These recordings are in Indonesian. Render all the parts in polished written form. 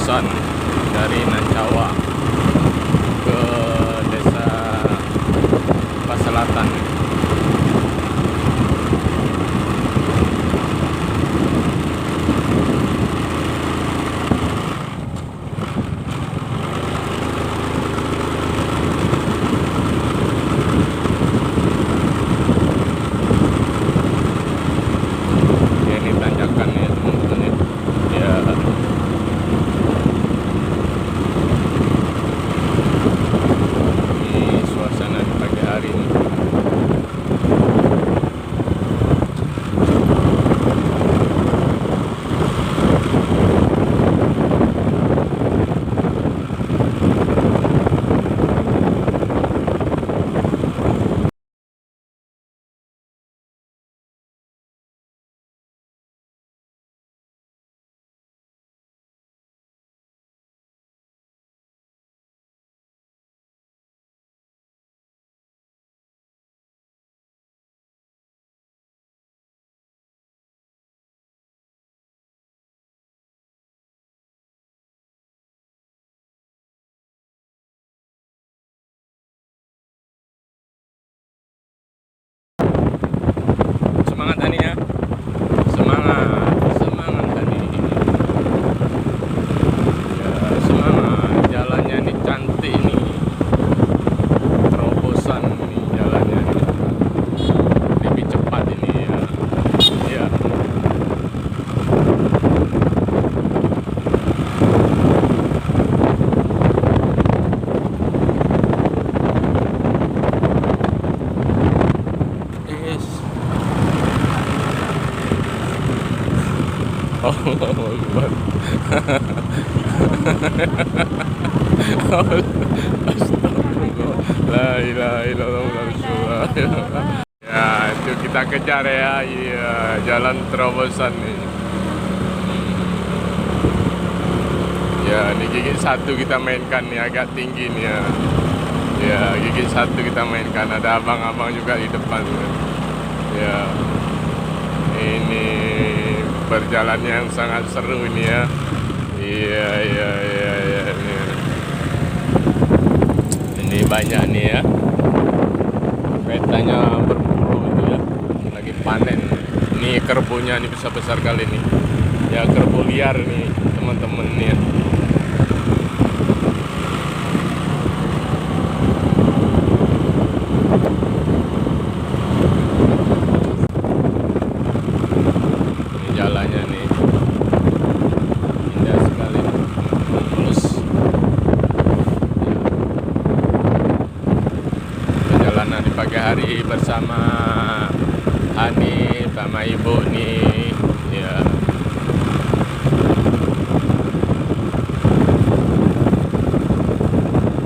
terobosan dari Nancawa ke desa Paselatan. Ya, ini tanjakan ya teman-teman ya. Ya, ini suasana di pagi hari ini. Semangat Hani ya. Semangat, semangat Hani. Ya, semangat. Jalannya ini cantik ini. Terobosan ini jalannya ini. Lebih cepat ini ya. Ya. Yes. Allahu Akbar. Astagfirullah. La ilaha illallah Rasulullah. Ya, itu kita kejar ya. Iya, jalan terobosan ini. Ya, ini gigi satu kita mainkan nih, agak tinggi nih ya. Ya, gigi satu kita mainkan. Ada abang-abang juga di depan. Ya, ini perjalanan yang sangat seru ini ya. Iya, iya, iya, iya. Ini banyak nih ya. Petanya berburu itu ya. Lagi panen. Ini kerbunya nih besar-besar kali nih. Ya, kerbu liar nih teman-teman nih ya. Ini jalannya nih. Indah sekali. Mulus. Perjalanan di pagi hari bersama Hani sama Ibu nih ya.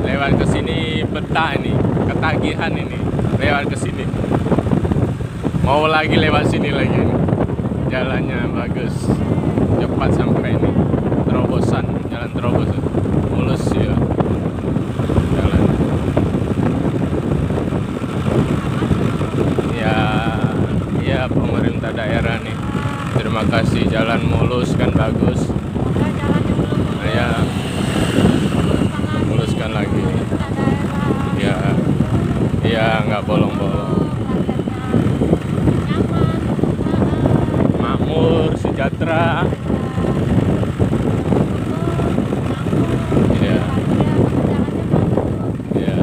Lewat ke sini betah ini, ketagihan ini. Lewat ke sini. Mau lagi lewat sini lagi ini. Jalannya bagus. Cepat sampai ini. Terobosan, jalan terobosan. Mulus ya. Jalan. Ya, ya pemerintah daerah nih. Terima kasih, jalan mulus kan bagus. Ya, muluskan lagi. Ya, ya nggak bolong-bolong. Makmur, sejahtera. Ya, ya.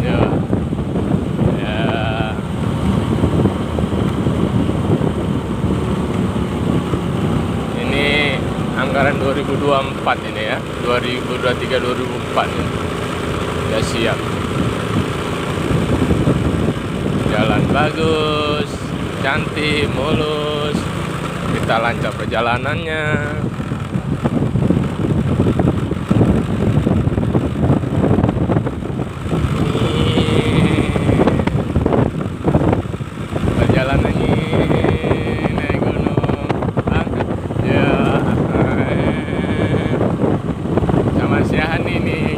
Ya, ya. Ini anggaran 2024 ini ya, 2023-2024 ya. Udah siap. Jalan bagus, cantik, mulus. Kita lancar perjalanannya. Perjalanannya naik gunung, angkat. Ya, sama si Hani nih.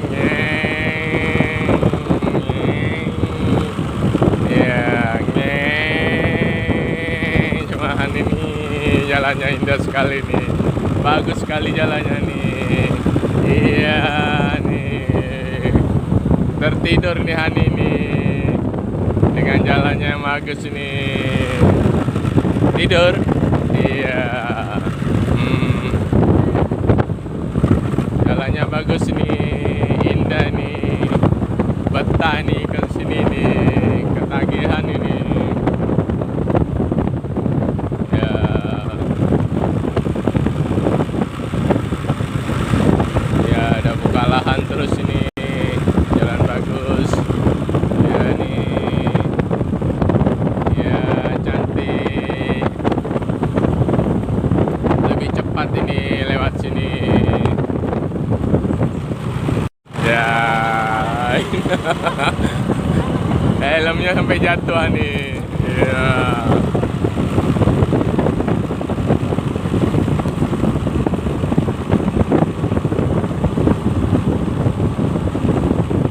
Ya, jalannya indah sekali nih, bagus sekali jalannya nih. Iya nih, tertidur nih Hani nih, dengan jalannya yang bagus nih. Tidur, iya. Jalannya bagus nih, indah nih, betah nih ke sini nih, ketagihan ini. Ya, ya ada buka lahan terus ini, jalan bagus. Ya nih, ya cantik. Lebih cepat ini lewat sini. Ya, helmnya sampai jatuh nih. Ya.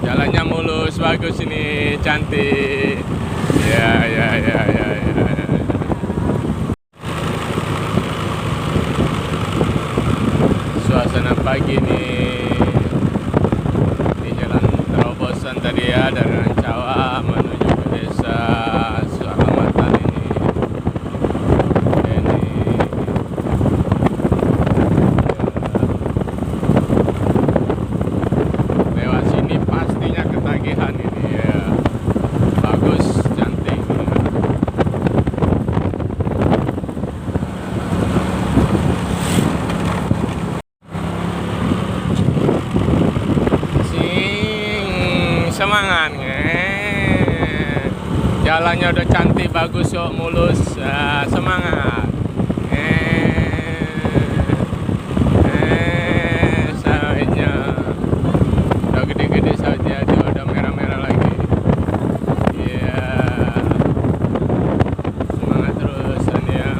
Jalannya mulus, bagus ini, cantik. Ya, ya, ya, ya, ya. Suasana pagi nih di jalan terobosan tadi ya, dari Rancawa menuju ke desa Sukamatan ini. Ini ya, lewat sini pastinya ketagihan ini ya. Bagus, cantik. Semangat jalannya udah cantik, bagus kok, mulus. Semangat sawitnya udah gede-gede, sawitnya tuh udah merah-merah lagi. Iya, semangat terus ya.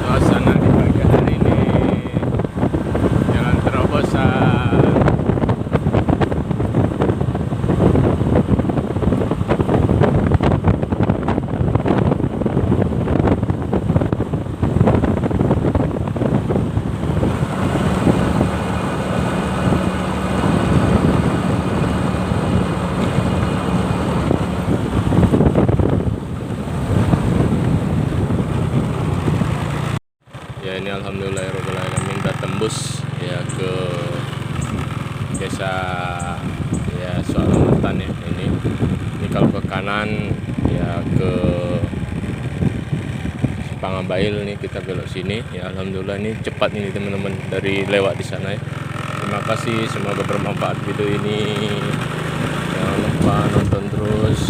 Suasana di pagi hari ini jalan terobosan. Ya ini alhamdulillahirobbilalamin udah tembus ya ke desa ya Sukamatan ya. Ini kalau ke kanan ya ke Pangambail nih, kita belok sini ya. Alhamdulillah ini cepat nih teman-teman dari lewat di sana ya. Terima kasih, semoga bermanfaat video ini. Jangan lupa nonton terus.